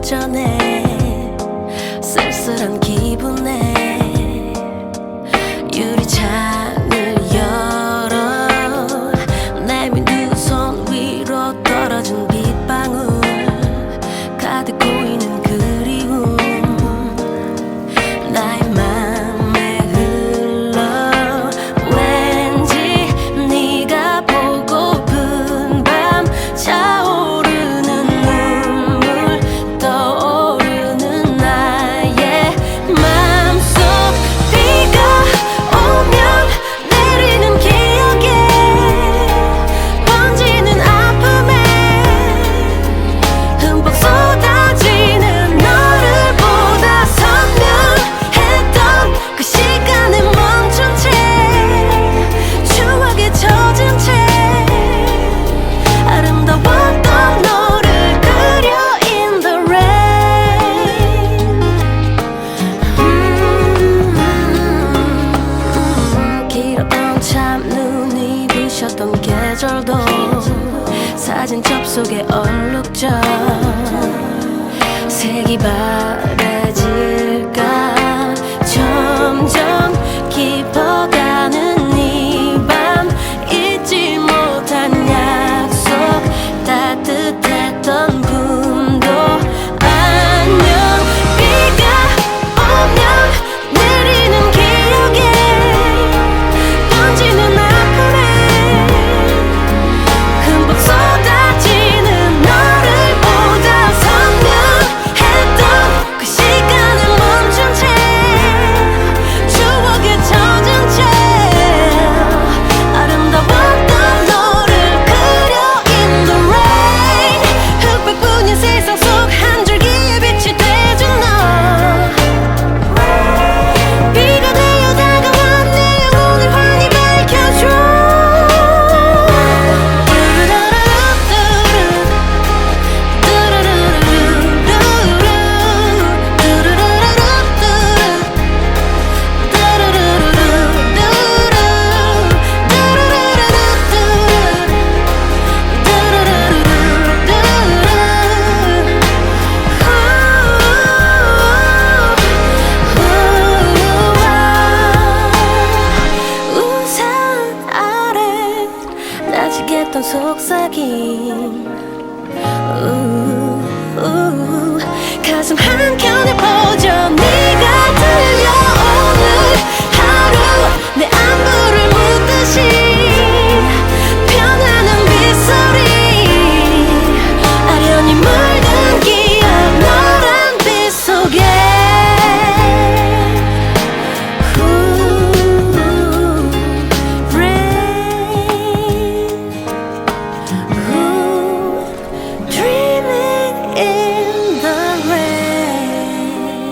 전에 쓸쓸한 기분에 유리창을 열어 내민 두 손 위로 떨어진 빗방울 가득 고이는 그리움 나의 맘에 흘러 왠지 네가 보고픈 밤 차오르는 눈물 떠오르는 나의 맘속 비가 오면 내리는 기억에 번지는 아픔에 흠뻑 쏟아지는 너를 보다 선명했던 그 시간에 멈춘 채 추억에 젖은 채 아름다웠던 너를 그려 in the rain 길었던 참눈이 부셨던 계절도 사진 접속에 얼룩져 색이 바래질까 점점 깊어가는 이 밤 잊지 못한 약속 따뜻했던 꿈도 안녕 비가 오면 내리는 기억에 번지는 아픔에 흠뻑 쏟아지는 너를 보다 선명했던 그 시간을 멈춘 채 추억에 젖은 채 아름다웠던 너를 그려 in the rain 흑백뿐인 세상 속 한 줄기의 빛이 돼준 너 비가 되어 다가와 내 영혼을 환히 밝혀줘 우산 아래 나지겠던 속삭임 가슴 한켠에 퍼져 네가 들려오는 하루 내 안부를 묻듯이 변하는 빗소리 아련히 물든 기억 너란 빛 속에 Dreaming in the rain